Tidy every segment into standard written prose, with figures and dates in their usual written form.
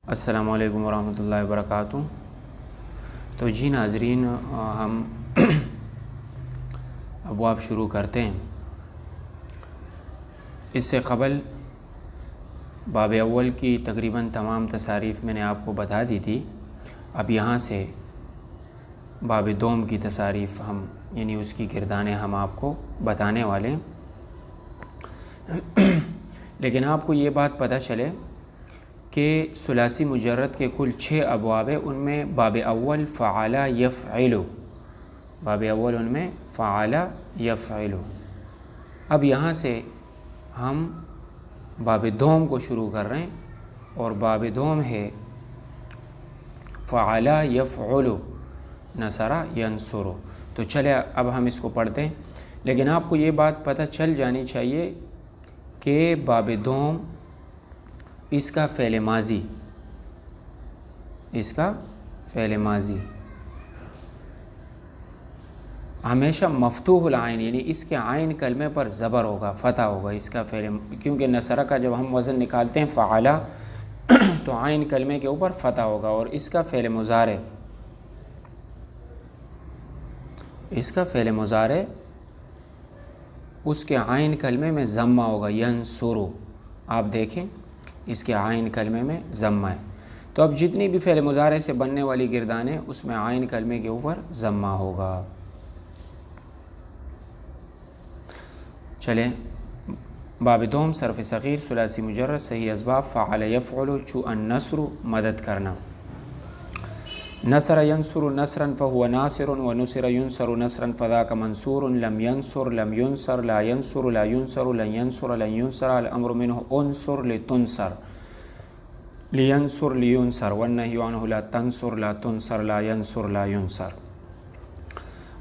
السلام علیکم ورحمۃ اللہ وبرکاتہ۔ تو جی ناظرین، ہم ابواب شروع کرتے ہیں۔ اس سے قبل باب اول کی تقریباً تمام تصاریف میں نے آپ کو بتا دی تھی۔ اب یہاں سے باب دوم کی تصاریف یعنی اس کی گردانیں ہم آپ کو بتانے والے ہیں۔ لیکن آپ کو یہ بات پتہ چلے کہ ثلاثی مجرد کے کل 6 ابواب ہیں، ان میں باب اول فعل یفعل، باب اول ان میں فعل یفعل۔ اب یہاں سے ہم باب دوم کو شروع کر رہے ہیں، اور باب دوم ہے فعل یفعل نصر ینصر۔ تو چلے اب ہم اس کو پڑھتے ہیں، لیکن آپ کو یہ بات پتہ چل جانی چاہیے کہ باب دوم اس کا فعل ماضی ہمیشہ مفتوح العین، یعنی اس کے عین کلمے پر زبر ہوگا، فتح ہوگا اس کا فعل، کیونکہ نصرہ کا جب ہم وزن نکالتے ہیں فعلا تو عین کلمے کے اوپر فتح ہوگا، اور اس کا فعل مضارع اس کے عین کلمے میں ضمہ ہوگا، ینصرو۔ آپ دیکھیں اس کے عین کلمے میں ضمہ ہے، تو اب جتنی بھی فعل مضارع سے بننے والی گردانیں اس میں عین کلمے کے اوپر ضمہ ہوگا۔ چلیں باب دوم صرف صغیر ثلاثی مجرد صحیح اسباب فعل یفعل چو النصر مدد کرنا۔ نصر ینصر نصرا فهو ناصر ونصر ينصر نصرا فذاك منصور لم ينصر لم ينصر لا ينصر لا ينصر لن ينصر لن ينصر الامر منه انصر لتنصر لينصر لينصر والنهي عنه لا تنصر لا تنصر لا ينصر لا ينصر۔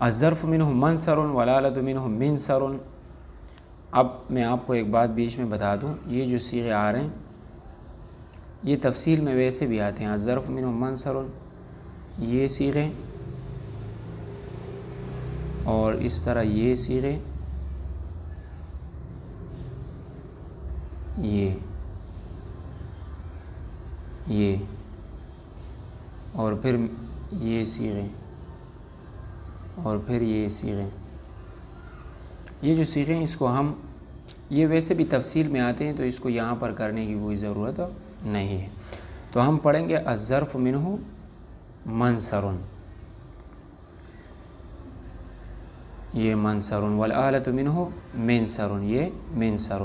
الظرف منه منصر والآلة منه منصر۔ اب میں آپ کو ایک بات بیچ میں بتا دوں، یہ جو صیغے آ رہے ہیں یہ تفصیل میں ویسے بھی آتے ہیں، الظرف منه منصر یہ صیغے، اور اس طرح یہ صیغے، یہ اور پھر یہ صیغے، اور پھر یہ صیغے، یہ جو صیغے ہیں اس کو ہم یہ ویسے بھی تفصیل میں آتے ہیں، تو اس کو یہاں پر کرنے کی کوئی ضرورت نہیں ہے۔ تو ہم پڑھیں گے الظرف منہ منصر، یہ منصر، والآلۃ منہ منصر، یہ منصر،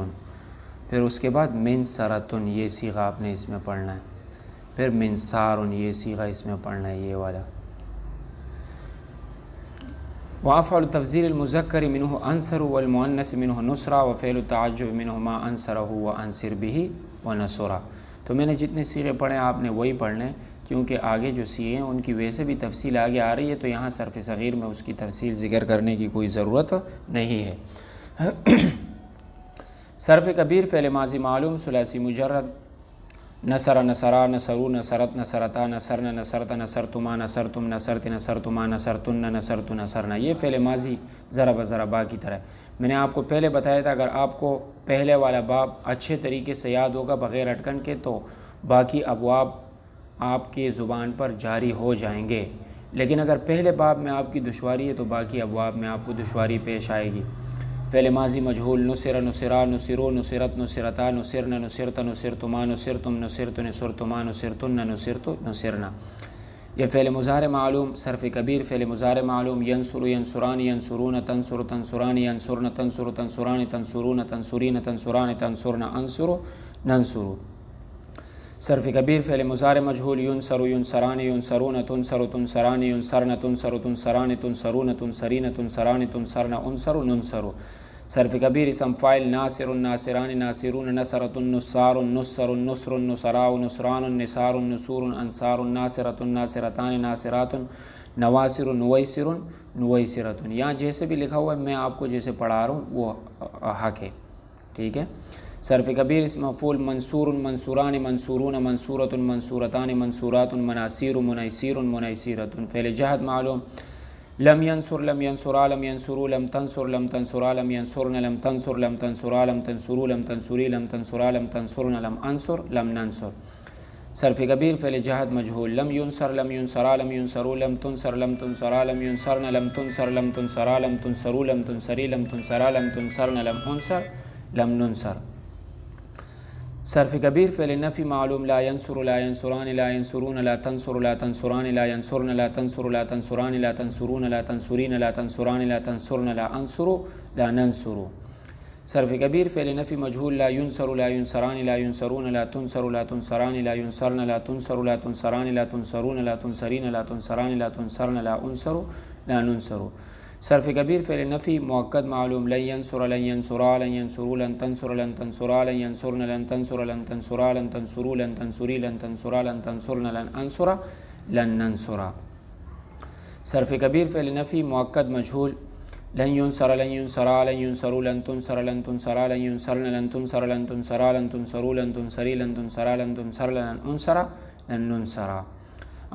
پھر اس کے بعد منصرۃ یہ صیغہ آپ نے اس میں پڑھنا ہے، پھر منصار یہ صیغہ اس میں پڑھنا ہے، یہ والا۔ وافعل تفضیل المذکر منہ انصر والمؤنث منہ نصرہ وفعل التعجب منہ ما انصرہ وانصر بہ ونصرہ۔ تو میں نے جتنے صیغے پڑھے آپ نے وہی پڑھنے، کیونکہ آگے جو صیغے ہیں ان کی ویسے بھی تفصیل آگے آ رہی ہے، تو یہاں صرف صغیر میں اس کی تفصیل ذکر کرنے کی کوئی ضرورت نہیں ہے۔ صرف کبیر فعل ماضی معلوم ثلاثی مجرد نصر نصرا نصرو نصرت نصرتا نصرن نصرت نصرتما نصرتم نصرت نصرتما نصرتن نصرت نصرنا، یہ فعل ماضی ذرا بذرا با کی طرح ہے۔ میں نے آپ کو پہلے بتایا تھا، اگر آپ کو پہلے والا باب اچھے طریقے سے یاد ہوگا بغیر اٹکن کے، تو باقی ابواب آپ کی زبان پر جاری ہو جائیں گے، لیکن اگر پہلے باب میں آپ کی دشواری ہے تو باقی ابواب میں آپ کو دشواری پیش آئے گی۔ فعل ماضی مجہول نصر نصرا نصرو نصرت نصرتا نصرن نصرت نصرتما نصرتم نصرت نصرتما نصرتن نصرت نصرنا۔ یہ فعل مضارع معلوم صرف کبیر فعل مضارع معلوم ینصر ینصران ینصرون تنصر تنصران ینصرن تنصر تنصران تنصرون تنصرین تنصران تنصرن انصر ننصر۔ صرف کبیر فعل مضارع مجہول ینصر ینصران ینصرون تنصر تنصران ینصرن تنصر تنصران تنصرون تنصرین تنصران تنصرن انصر ننصر۔ صرف کبیر اسم فاعل ناصر ناصران ناصرون نصرۃ نصار نصر نصر نصراء نصران نصار نصور انصار ناصرۃ ناصرتان ناصرات نواصر نویسر نویسرۃ۔ یہاں جیسے بھی لکھا ہوا ہے میں آپ کو جیسے پڑھا رہا ہوں وہ حق ہے، ٹھیک ہے۔ صرف کبیر اسم مفعول منصور منصوران منصورون منصورۃ منصورتان منصورات مناصیر منیسیر منیسیرۃ۔ فعل جہد معلوم لم ينصر لم ينصرا لم ينصروا لم تنصر لم تنصرا لم ينصرن لم تنصر لم تنصرا لم تنصروا لم تنصري لم تنصرا لم تنصرن لم انصر لم ننصر۔ صرف کبیر فعل جہد مجہول، لم ینصر لم ینصرا لم ینصروا لم تنصر لم تنصرا لم ینصرن لم تنصر لم تنصرا لم تنصروا لم تنصری لم تنصرا لم تنصرن لم انصر لم ننصر۔ صرف کبیر فعل نفی معلوم، لا ینصر لا ینصران لا ینصرون لا تنصر لا تنصران لا ینصرن لا تنصر لا تنصران لا تنصرون لا تنصرین لا تنصران لا تنصرن لا انصر لا ننصر۔ صرف کبیر فعل نفی مجہول، لا ینصر لا ینصران لا ینصرون لا تنصر لا تنصران لا ینصرن لا تنصر لا تنصران لا تنصرون لا تنصرین لا تنصران لا تنصرن لا انصر لا ننصر۔ صرف کبیر فعل نفی مؤکد معلوم، لن ینصر لن ینصرا لن ینصروا لن تنصر لن تنصرا لن ینصرن لن تنصر لن تنصرا لن تنصروا لن تنصری لن تنصرا لن تنصرن لن انصر لن ننصر۔ صرف کبیر فعل نفی مؤکد مجہول، لن ینصر لن ینصرا لن ینصروا لن تنصر لن تنصرا لن ینصرن لن تنصر لن تنصرا لن تنصروا لن تنصری لن تنصرا لن تنصر لن انصر لن ننصر۔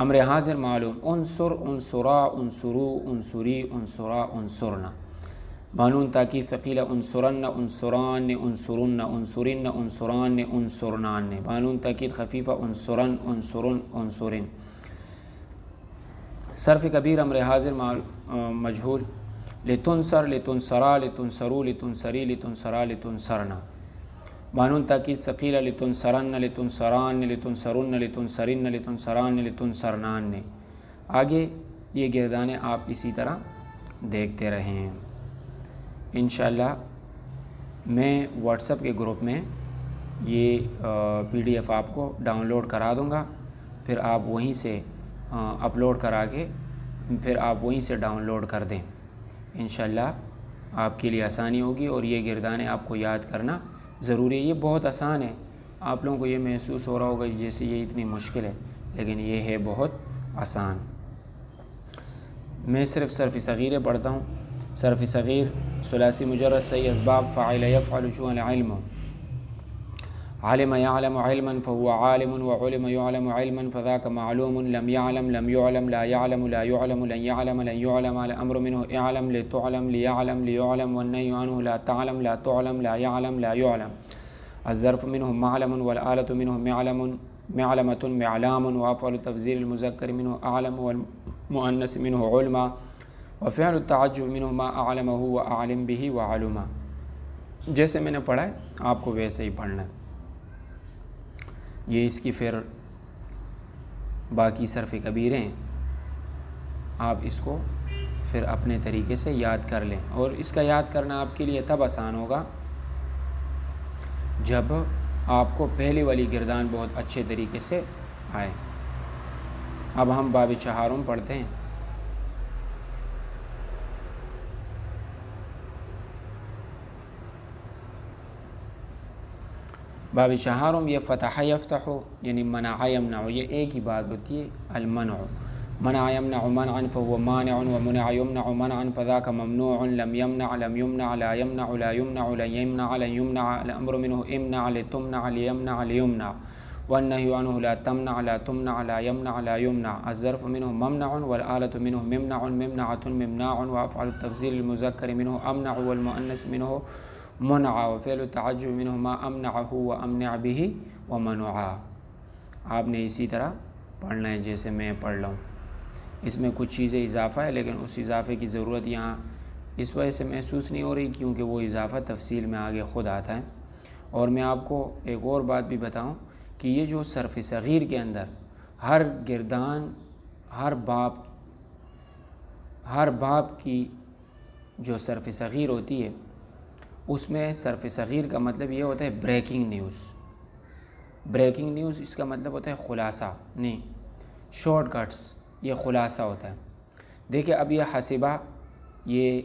امر حاضر معلوم، انصر انصرا انصروا انصری انصرا انصرنا۔ بانون تاکید ثقیلہ، انصرن انصران انصرن انصرن انصران انصرنان۔ بانون تاکید خفیفہ، انصرن انصرن انصرن۔ صرف کبیر امر حاضر مجہول، لتنصر لتنصرا لتنصروا لتنصری لتنصرا لتنصرنا۔ بانون تاکید ثقیلہ، لتنصرن لتنصران لتنصرن لتنصرن لتنصران لتنصرنان۔ آگے یہ گردانے آپ اسی طرح دیکھتے رہیں۔ انشاءاللہ میں واٹس ایپ کے گروپ میں یہ پی ڈی ایف آپ کو ڈاؤن لوڈ کرا دوں گا، پھر آپ وہیں سے اپلوڈ کرا کے پھر آپ وہیں سے ڈاؤن لوڈ کر دیں۔ انشاءاللہ آپ کے لیے آسانی ہوگی، اور یہ گردانے آپ کو یاد کرنا ضروری ہے۔ یہ بہت آسان ہے، آپ لوگوں کو یہ محسوس ہو رہا ہوگا جیسے یہ اتنی مشکل ہے، لیکن یہ ہے بہت آسان۔ میں صرف صرف صغیریں پڑھتا ہوں۔ صرف صغیر ثلاثی مجرد صحیح اسباب، فاعل یفعل چون علم، علم يعلم علما فهو عالم، وعلم يعلم علما فذاك معلوم، لم يعلم لم يعلم لا يعلم لا يعلم لن يعلم لن يعلم، الأمر منه اعلم لتعلم ليعلم ليعلم، والنهي عنه لا تعلم لا تعلم لا يعلم لا يعلم، الظرف منه معلم، والآلة منه معلم معلمة معلام، وأفعل تفضيل المذكر منه أعلم، والمؤنث منه علما، وفعل التعجب منه ما أعلمه وأعلم به وعلما۔ جیسے میں نے پڑھا ہے آپ کو ویسے ہی پڑھنا ہے۔ یہ اس کی پھر باقی صرف کبیریں آپ اس کو پھر اپنے طریقے سے یاد کر لیں، اور اس کا یاد کرنا آپ کے لیے تب آسان ہوگا جب آپ کو پہلی والی گردان بہت اچھے طریقے سے آئے۔ اب ہم باب چہارم پڑھتے ہیں۔ باب چہارم، یہ فتح یفتح یعنی منع یمنع، یہ ایک ہی بات ہوتی ہے، المنع۔ منع یمنع منعا فهو مانع، ومنع یمنع منعا فذاك ممنوع، لم یمنع لم یمنع لا یمنع لا یمنع لن یمنع لن یمنع، الامر منه امنع لتمنع لیمنع لیمنع، والنهی عنه لا تمنع لا تمنع لا يمنع لا يمنع، الظرف منه ممنع، والآلة منه ممنع ممنعة ممناع، وأفعل التفضيل المذكر منه أمنع، والمؤنث منه منع، وفعل التعجب منه ما امنعه وامنع به ومنعا۔ آپ نے اسی طرح پڑھنا ہے جیسے میں پڑھ رہا ہوں۔ اس میں کچھ چیزیں اضافہ ہے، لیکن اس اضافے کی ضرورت یہاں اس وجہ سے محسوس نہیں ہو رہی کیونکہ وہ اضافہ تفصیل میں آگے خود آتا ہے۔ اور میں آپ کو ایک اور بات بھی بتاؤں کہ یہ جو صرف صغیر کے اندر ہر گردان ہر باب کی جو صرف صغیر ہوتی ہے، اس میں صرف صغیر کا مطلب یہ ہوتا ہے بریکنگ نیوز۔ بریکنگ نیوز اس کا مطلب ہوتا ہے خلاصہ، نہیں شارٹ کٹس، یہ خلاصہ ہوتا ہے۔ دیکھیں اب یہ حسبہ یہ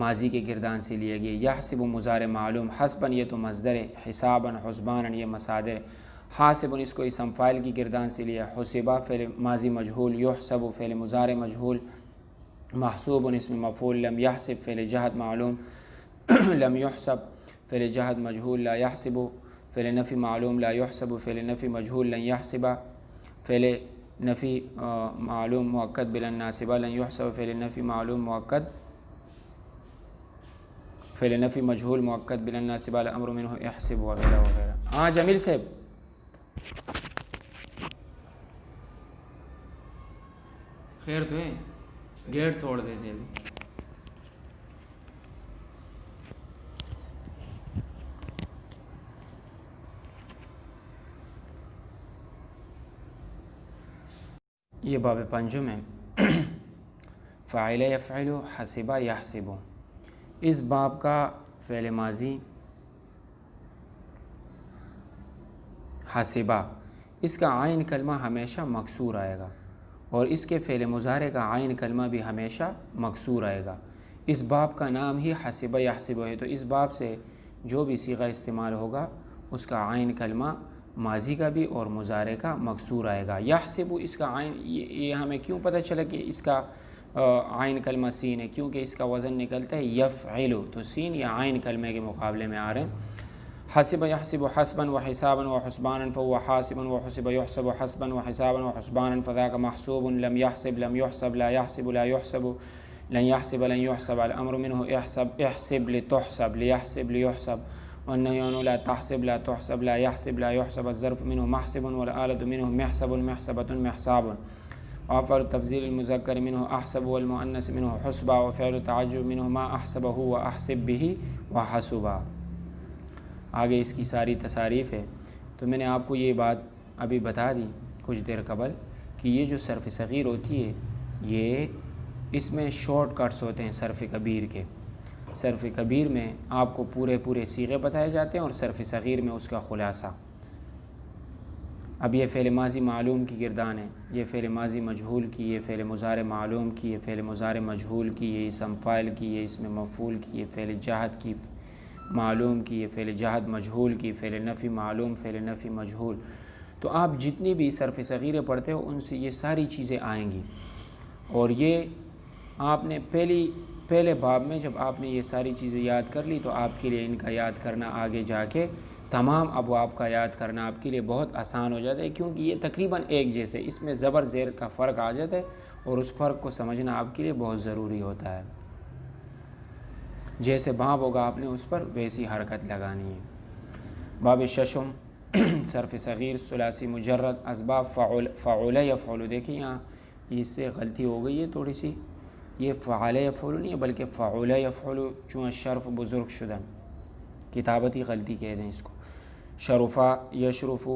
ماضی کے گردان سے لیا گیا، یحسب مضارع معلوم، حسباً یہ تو مصدر ہے، حساباً حسباناً یہ مصادر ہے، حاسباً اس کو اسم فاعل کی گردان سے لیا، حسبہ فعل ماضی مجہول، یحسب فعل مضارع مجہول، محسوب اسم مفعول، لم یحسب فعل جہد معلوم، لم یحسب فعل جہد مجہول، لا یحسب فعل نفی معلوم، لا یحسب فعل نفی مجہول، لن یحسب فعل نفی معلوم مؤکد بلا ناصبہ، لن یحسب فعل نفی معلوم مؤکد فعل نفی مجہول مؤکد بلا ناصبہ، الامر منہ احسب وغیرہ وغیرہ۔ ہاں جمیل صاحب خیر تو ہے، گیٹ توڑ دیتے ابھی. یہ باب پنجم ہے. فاعل یفعل حسب یحسب. اس باب کا فعل ماضی حسبہ، اس کا عین کلمہ ہمیشہ مکسور آئے گا، اور اس کے فعل مضارع کا عین کلمہ بھی ہمیشہ مکسور آئے گا. اس باب کا نام ہی حسبہ یحسب ہے، تو اس باب سے جو بھی صیغہ استعمال ہوگا اس کا عین کلمہ ماضی کا بھی اور مضارع کا مکسور آئے گا. یحسب اس کا عین، یہ ہمیں کیوں پتہ چلا کہ اس کا عین کلمہ سین ہے؟ کیونکہ اس کا وزن نکلتا ہے یفعل، تو سین یا عین کلمے کے مقابلے میں آ رہے ہیں. حسب یحسب حسبا وحسابا وحسبانا فهو حاسب وحسب يحسب حسبا وحسابا وحسبانا فذاك محسوب. لم يحسب لم يحسب لا يحسب لا يحسب لن يحسب لن يحسب. الأمر منه احسب لتحسب ليحسب ليحسب. والنهي عنه لا تحسب لا تحسب لا يحسب لا يحسب. الظرف منه محسب والآلة منه محسب محسبة محساب. وأفعل التفضيل المذكر منه أحسب والمؤنث منه حسبا. وفعل التعجب منه ما أحسبه وأحسب به وحسبا. آگے اس کی ساری تصاریف ہے. تو میں نے آپ کو یہ بات ابھی بتا دی کچھ دیر قبل کہ یہ جو صرف صغیر ہوتی ہے یہ اس میں شارٹ کٹس ہوتے ہیں صرف کبیر کے. صرف کبیر میں آپ کو پورے صیغے بتائے جاتے ہیں اور صرف صغیر میں اس کا خلاصہ. اب یہ فعل ماضی معلوم کی گردان ہے، یہ فعل ماضی مجہول کی، یہ فعل مضارع معلوم کی، یہ فعل مضارع مجہول کی، یہ اسم فاعل کی، یہ اسم مفعول کی، یہ فعل جہد کی معلوم کی، یہ فعل جہد مجہول کی، فعل نفی معلوم، فعل نفی مجہول. تو آپ جتنی بھی صرف صغیریں پڑھتے ہو ان سے یہ ساری چیزیں آئیں گی. اور یہ آپ نے پہلے باب میں جب آپ نے یہ ساری چیزیں یاد کر لی تو آپ کے لیے ان کا یاد کرنا آگے جا کے تمام ابواب کا یاد کرنا آپ کے لیے بہت آسان ہو جاتا ہے، کیونکہ یہ تقریباً ایک جیسے، اس میں زبر زیر کا فرق آ جاتا ہے اور اس فرق کو سمجھنا آپ کے لیے بہت ضروری ہوتا ہے. جیسے باب ہوگا آپ نے اس پر ویسی حرکت لگانی ہے. باب ششم صرف صغیر ثلاثی مجرد اسباب فعل یفعل. دیکھیں یہاں اس سے غلطی ہو گئی ہے تھوڑی سی، یہ فعل یفعل نہیں ہے بلکہ فعل یفعل، چون شرف بزرگ شدن، کتابتی غلطی کہہ دیں اس کو. شرفا یشرف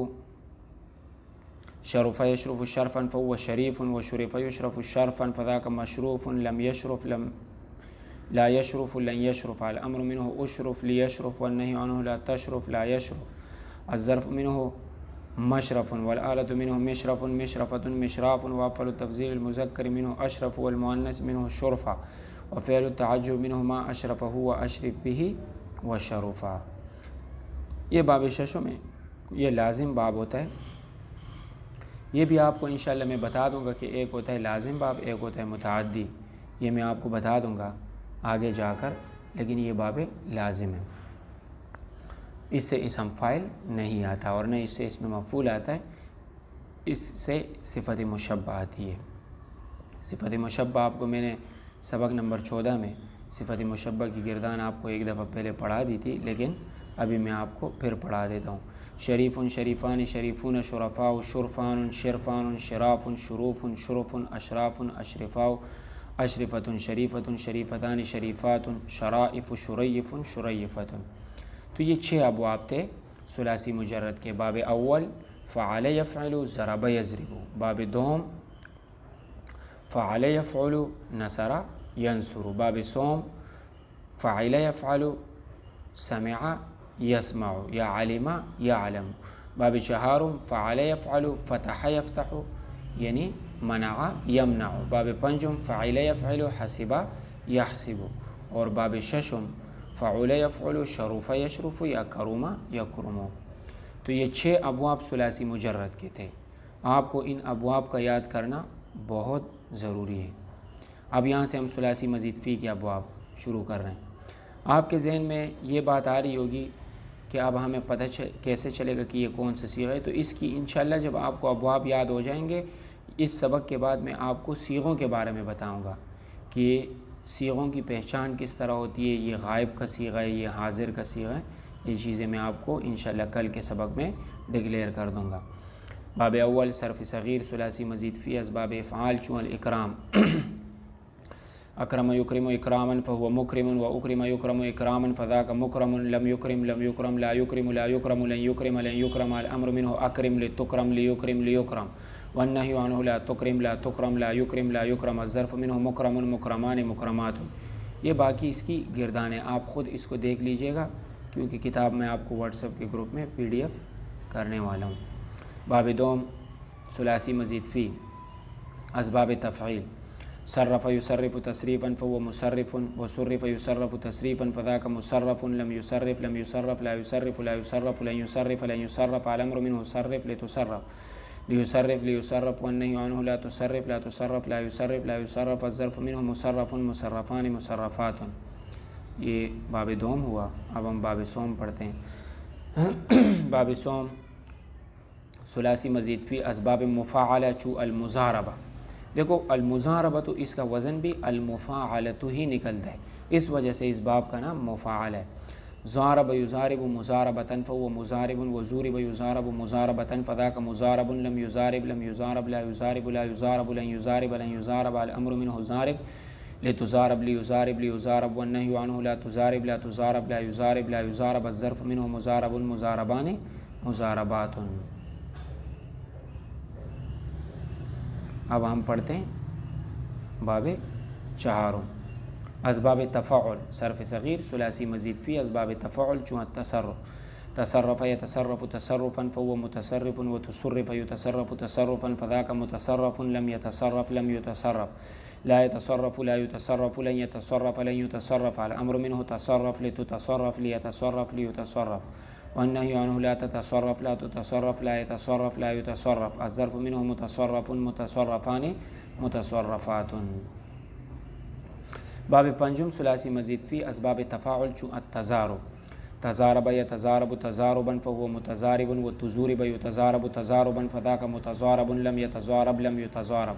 شرفا فهو شریف وشرف یشرف شرفا فذاك مشروف. لم یشرف لا يشرف لن يشرف. الأمر منه أشرف ليشرف والنهي عنه لا تشرف لا يشرف. الظرف منه مشرف والآلة منه مشرف مشرفة مشراف. وأفعل التفضيل المذكر منه أشرف والمؤنث منه شرفا. وفعل التعجب منه ما أشرفه وأشرف به وشرفا. یہ باب ششم میں یہ لازم باب ہوتا ہے. یہ بھی آپ کو انشاءاللہ میں بتا دوں گا کہ ایک ہوتا ہے لازم باب، ایک ہوتا ہے متعدی. یہ میں آپ کو بتا دوں گا آگے جا کر، لیکن یہ باب لازم ہے. اس سے اسم فاعل نہیں آتا اور نہ اس سے اسم مفعول آتا ہے، اس سے صفت مشبہ آتی ہے. صفت مشبہ آپ کو میں نے سبق نمبر 14 میں صفت مشبہ کی گردان آپ کو ایک دفعہ پہلے پڑھا دی تھی، لیکن ابھی میں آپ کو پھر پڑھا دیتا ہوں. شریف شریفان شریفون شرفاء شرفان شرفان شراف شروف شرف اشراف اشرفاء اشرفۃ شریفۃ شریفتان شریفات شرائف شریف شریفۃ. تو یہ 6 ابواب تھے ثلاثی مجرد کے. باب اول فعل یفعل ضرب یضرب. باب دوم فعل یفعل نصر ینصر. باب سوم فعل یفعل سمع یسمع یا علم یعلم. باب چہارم فعل یفعل فتح یفتح یعنی منع یمنع. باب پنجم فعل یفعل حسب یحسب. اور باب ششم فعل یفعل شرف یشرف یا کرم یکرم. تو یہ 6 ابواب ثلاثی مجرد کے تھے. آپ کو ان ابواب کا یاد کرنا بہت ضروری ہے. اب یہاں سے ہم ثلاثی مزید فی کے ابواب شروع کر رہے ہیں. آپ کے ذہن میں یہ بات آ رہی ہوگی کہ اب ہمیں پتہ کیسے چلے گا کہ یہ کون سا صیغہ ہے. تو اس کی انشاءاللہ جب آپ کو ابواب یاد ہو جائیں گے، اس سبق کے بعد میں آپ کو صیغوں کے بارے میں بتاؤں گا کہ صیغوں کی پہچان کس طرح ہوتی ہے. یہ غائب کا صیغہ ہے، یہ حاضر کا صیغہ ہے. یہ چیزیں میں آپ کو انشاءاللہ کل کے سبق میں ڈکلیئر کر دوں گا. باب اول صرف صغیر ثلاثی مزید فی اسباب افعال چون الاکرام اکرم یکرم اکراما فهو مکرم و اکرم یکرم اکراما فذاک مکرم لم یکرم لم یکرم لا یکرم لا یکرم لن یکرم لن یکرم الامر منه اکرم لتکرم لیکرم لیکرم والنهی عنه لا تکرم لا تکرم لا یکرم لا یکرم الظرف منه مکرم مکرمان مکرمات. یہ باقی اس کی گردان ہے، آپ خود اس کو دیکھ لیجئے گا کیونکہ کتاب میں آپ کو واٹس ایپ کے گروپ میں PDF کرنے والا ہوں. باب دوم ثلاثی مزید فی اسباب تفعیل صرف یصرف تصریفا فهو مصرف وصرف یصرف تصریفا فذاک مصرف لم یصرف لم یصرف لا یصرف لا یصرف لن یصرف لن یصرف الامر منه صرف لتصرف لیصرف لیصرف والنهی عنه لا تصرف لا تصرف لا یصرف لا یصرف الظرف منه مصرف مصرفان مصرفات. یہ باب دوم ہوا. اب ہم باب سوم پڑھتے ہیں. باب سوم ثلاثی مزید فی اسباب مفاعلہ چو المزاربہ. دیکھو المزاربہ تو اس کا وزن بھی المفاعلۃ ہی نکلتا ہے، اس وجہ سے اس باب کا نام مفاعل ہے. ضارب یضارب مضاربۃ فهو مضارب وضورب یضارب مضاربۃ فذاک مضارب لم یضارب لم یضارب لا یضارب لا یضارب لن یضارب لن یضارب الامر منه ضارب لتضارب لیضارب لیضارب والنهی عنه لا تضارب لا تضارب لا یضارب لا یضارب الظرف منه مضارب مضاربان مضاربات. اب ہم پڑھتے ہیں باب چہاروں اسباب تفاعل صرف صغیر ثلاثی مزید فی اسباب تفاعل چون التصرف تصرف يتصرف تصرفا فهو متصرف وتصرف يتصرف تصرفا فذاك متصرف لم يتصرف لم يتصرف لا يتصرف لا يتصرف لن يتصرف لن يتصرف الامر منه تصرف لتتصرف ليتصرف ليتصرف والنهي عنه لا تتصرف لا تتصرف لا يتصرف لا يتصرف الظرف منه متصرف متصرفان متصرفات. باب پنجم ثلاثی مزید فی اسباب تفاعل چون التضارب تضارب یتضارب تضاربا فهو متضارب وتضارب یتضارب تضاربا فذاك متضارب لم يتضارب لم يتضارب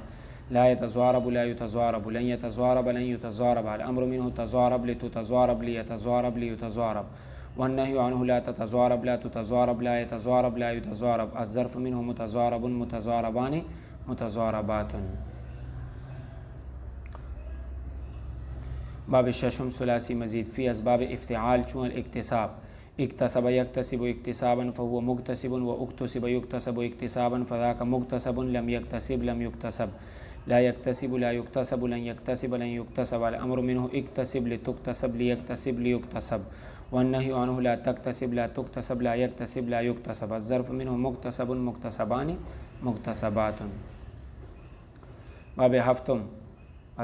لا يتضارب لا يتضارب لن يتضارب لن يتضارب الامر منه تضارب لتتضارب ليتضارب ليتضارب والنهي عنه لا تتضارب لا تتضارب لا يتضارب لا يتضارب الظرف منه متضارب متضاربان متضاربات. باب ششم ثلاثی مزید فی اسباب افتعال چون الاکتساب اکتسب یکتسب اکتسابا فهو مکتسب واکتسب یکتسب اکتسابا فذاک مکتسب لم یکتسب لم یکتسب لا یکتسب لا یکتسب لن یکتسب لن یکتسب الامر منه اکتسب لتکتسب لیکتسب لیکتسب والنهی عنه لا تکتسب لا تکتسب لا یکتسب لا یکتسب الظرف منه مکتسب مکتسبان مکتسبات. باب ہفتم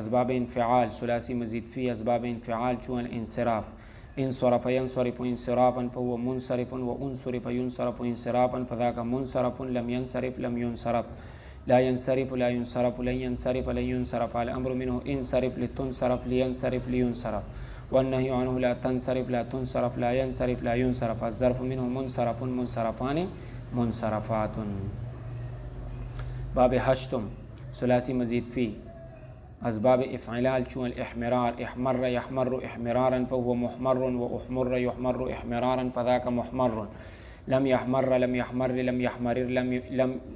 اسباب انفعال ثلاثی مزید فی اسباب انفعال چون الانصراف انصرف ينصرف انصرافا فهو منصرف وانصرف ينصرف انصرافا فذاك منصرف لم ينصرف لم ينصرف لا ينصرف لا ينصرف لن ينصرف لن ينصرف الامر منه انصرف لتنصرف لينصرف لينصرف والنهي عنه لا تنصرف لا تنصرف لا ينصرف لا ينصرف الظرف منه منصرف منصرفان منصرفات. باب هشتم ثلاثی مزید فی اسباب افعلال چون الاحمرار احمر يحمر احمرارا فهو محمر واحمر يحمر احمرارا فذاك محمر لم يحمر لم يحمر لم يحمرر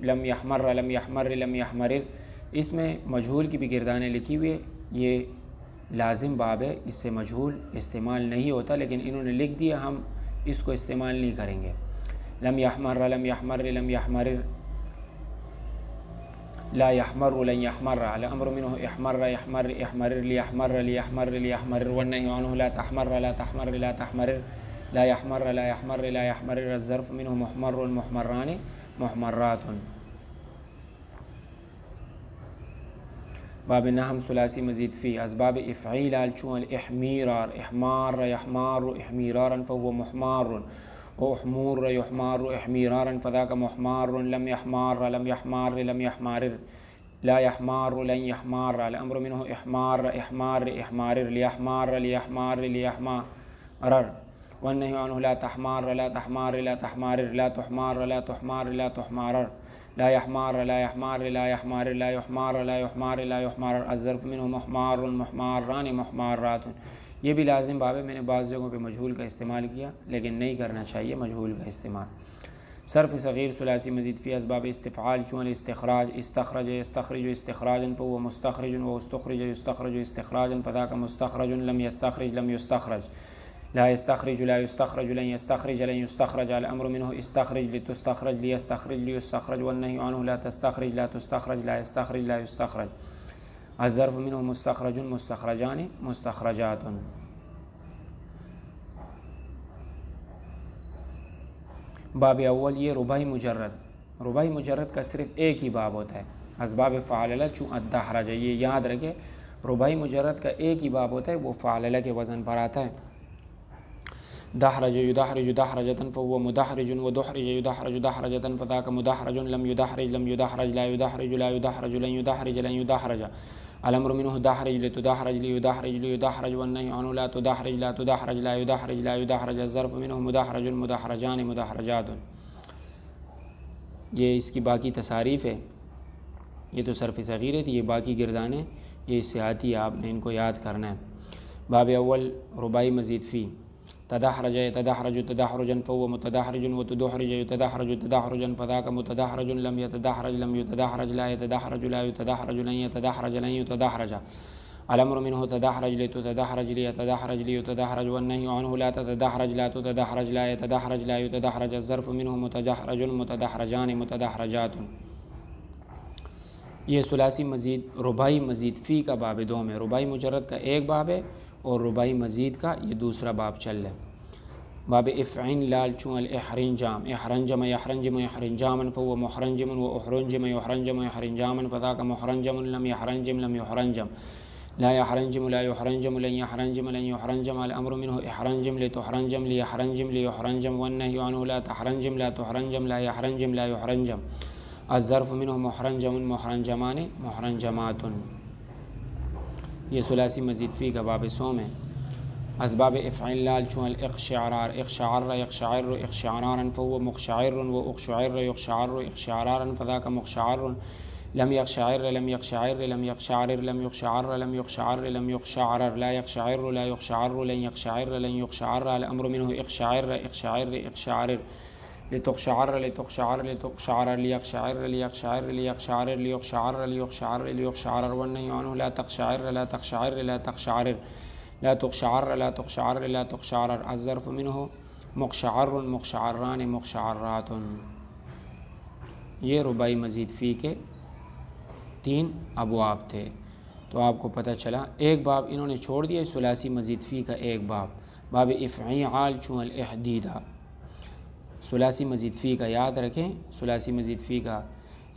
لم يحمر لم يحمر لم يحمرر. اس میں مجہول کی بھی گردانیں لکھی ہوئی ہے. یہ لازم باب ہے، اس سے مجہول استعمال نہیں ہوتا، لیکن انہوں نے لکھ دیا، ہم اس کو استعمال نہیں کریں گے. لم يحمر لم يحمر لم يحمرر لا يحمر لن يحمر الامر منه احمر يحمر احمرر ليحمر ليحمر ليحمرر والنهي عنه لا تحمر لا تحمر لا تحمرر لا يحمر لا يحمر لا يحمرر الظرف منه محمر محمران محمرات. باب نحم ثلاثی مزید فی اسباب افعیلال چون الاحمیرار احمار يحمار احمیرارا فهو محمار وأحمور يحمار احميرارا فذاك محمار لم يحمار لم يحمار لم يحمارر لا يحمار لن يحمار الأمر منه إحمار إحمار إحمارر ليحمار ليحمار ليحمارر والنهي عنه لا تحمار لا تحمار لا تحمارر لا تحمار لا تحمار لا تحمارر لا يحمار لا يحمار لا يحمار لا يحمار لا يحمار لا يحمارر الظرف منه محمار محماران محمارات. یہ بھی لازم باب ہے، میں نے بعض جگہوں پہ مجہول کا استعمال کیا، لیکن نہیں کرنا چاہیے مجہول کا استعمال. صرف صغیر ثلاثی مزید فی اسباب استفعال چون استخراج استخرج یستخرج استخراجا فهو مستخرج واستخرج یستخرج استخراجا فذاك مستخرج لم يستخرج لم يستخرج لا يستخرج لا يستخرج لن يستخرج لن يستخرج الأمر منه استخرج لتستخرج ليستخرج ليستخرج والنهي عنه لا تستخرج لا تستخرج لا يستخرج لا يستخرج الظرف منه مستخرج مستخرجان مستخرجات. باب اول یہ رباعی مجرد کا صرف ایک ہی باب ہوتا ہے. اسباب فعللہ چون الدحرج، یہ یاد رکھے رباعی مجرد کا ایک ہی باب ہوتا ہے، وہ فعللہ کے وزن پر آتا ہے. دحرج یدحرج دحرجۃ فهو مدحرج ودحرج یدحرج دحرجۃ فذاك مدحرج لم يدحرج لم يدحرج لا يدحرج لا يدحرج لن يدحرج لن يدحرج الامر منه دحرج لتدحرج ليدحرج ليدحرج والنهي عنه لا تدحرج لا تدحرج لا يدحرج لا يدحرج الظرف منه مدحرج مدحرجان مدحرجات. یہ اس کی باقی تصاریف ہے، یہ تو صرف صغیر تھی، یہ باقی گردانے یہ اس سے آتی ہے، آپ نے ان کو یاد کرنا ہے. باب اول رباعی مزید فی تدحرج يتدحرج تدحرجا فهو متدحرج وتدحرج يتدحرج تدحرجا فذاك متدحرج لم يتدحرج لم يتدحرج لا يتدحرج لا يتدحرج لن يتدحرج لن يتدحرج الامر منه تدحرج لتتدحرج ليتدحرج ليتدحرج والنهي عنه لا تتدحرج لا تتدحرج لا يتدحرج لا يتدحرج الظرف منه متدحرج متدحرجان متدحرجات. یہ ثلاثی مزید رباعی مزید فی کا باب دوم ہے. رباعی مجرد کا ایک باب ہے اور رباعی مزید کا یہ دوسرا باب چل رہا ہے. باب افعین لال چون الاحرنجام احرنجم یحرنجم یحرنجاما فهو محرنجم واحرنجم یحرنجم یحرنجاما فذاك محرنجم لم يحرنجم لم يحرنجم لا يحرنجم لا يحرنجم لن يحرنجم لن يحرنجم الامر منه احرنجم لتحرنجم ليحرنجم ليحرنجم والنهي عنه لا تحرنجم لا تحرنجم لا يحرنجم لا يحرنجم الظرف منه محرنجم محرنجمان محرنجمات. یہ ثلاثی مزید فی کا باب سوم ہے. اسباب افعال لال چون الاقشعرار اقشعر يقشعر اقشعرارا فهو مقشعر واقشعر يقشعر اقشعرارا فذاك مقشعر لم يقشعر لم يقشعر لم يقشعر لم يقشعر لم يقشعر لم يقشعر لا يقشعر لا يقشعر لن يقشعر لن يقشعر الامر منه اقشعر اقشعر اقشعر لتقشعر لتقشعر لتقشعر ليقشعر ليقشعر ليقشعر ليقشعر ليقشعر ليقشعر والنهي عنه لا تقشعر لا تقشعر لا تقشعر لا تقشعر لا تقشعر لا تقشعر الظرف منه مقشعر مقشعران مقشعرات. یہ رباعی مزید فی کے 3 ابواب تھے. تو آپ کو پتہ چلا ایک باب انہوں نے چھوڑ دیا ثلاثی مزید فی کا ایک باب. باب افعال چون الاحدیدہ ثلاثی مزید فی کا یاد رکھیں. ثلاثی مزید فی کا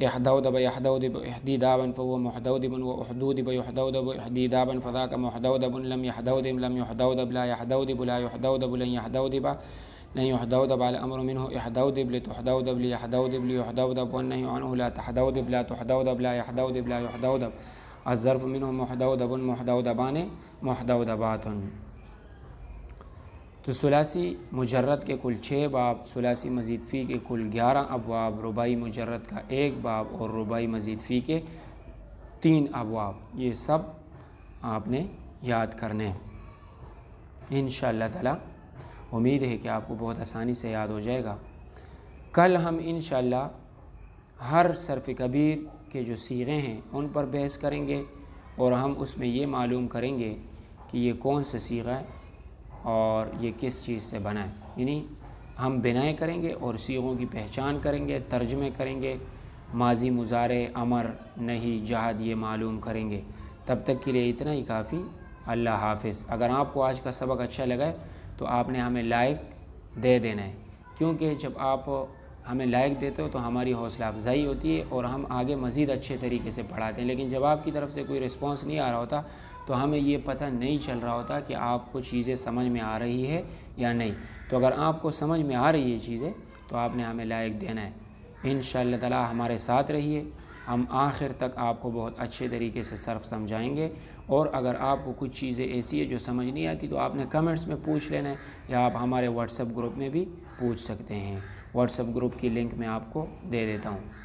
احدودب يحدودب احديدابا فهو محدودب واحدودب يحدودب احديدابا فذاك محدودب لم يحدودب لم يحدودب لا يحدودب لا يحدودب لن يحدودب لن يحدودب الامر منه احدودب لتحدودب ليحدودب ليحدودب والنهي عنه لا تحدودب لا تحدودب لا يحدودب لا يحدودب الظرف منه محدودب محدودبان محدودبات. تو ثلاثی مجرد کے کل 6 باب، ثلاثی مزید فی کے کل 11 ابواب، رباعی مجرد کا ایک باب اور رباعی مزید فی کے 3 ابواب. یہ سب آپ نے یاد کرنے ہیں انشاءاللہ تعالی. امید ہے کہ آپ کو بہت آسانی سے یاد ہو جائے گا. کل ہم انشاءاللہ ہر صرف کبیر کے جو صیغے ہیں ان پر بحث کریں گے اور ہم اس میں یہ معلوم کریں گے کہ یہ کون سا صیغہ ہے اور یہ کس چیز سے بنا ہے. یعنی ہم بنائے کریں گے اور صیغوں کی پہچان کریں گے، ترجمے کریں گے، ماضی مضارع امر نہیں جہاد یہ معلوم کریں گے. تب تک کے لیے اتنا ہی کافی. اللہ حافظ. اگر آپ کو آج کا سبق اچھا لگا ہے تو آپ نے ہمیں لائک دے دینا ہے، کیونکہ جب آپ ہمیں لائک دیتے ہو تو ہماری حوصلہ افزائی ہوتی ہے اور ہم آگے مزید اچھے طریقے سے پڑھاتے ہیں. لیکن جب آپ کی طرف سے کوئی رسپانس نہیں آ رہا ہوتا تو ہمیں یہ پتہ نہیں چل رہا ہوتا کہ آپ کو چیزیں سمجھ میں آ رہی ہے یا نہیں. تو اگر آپ کو سمجھ میں آ رہی ہے چیزیں تو آپ نے ہمیں لائک دینا ہے. انشاءاللہ تعالی ہمارے ساتھ رہیے. ہم آخر تک آپ کو بہت اچھے طریقے سے صرف سمجھائیں گے. اور اگر آپ کو کچھ چیزیں ایسی ہے جو سمجھ نہیں آتی تو آپ نے کمنٹس میں پوچھ لینا ہے یا آپ ہمارے واٹس ایپ گروپ میں بھی پوچھ سکتے ہیں. واٹس ایپ گروپ کی لنک میں آپ کو دے دیتا ہوں.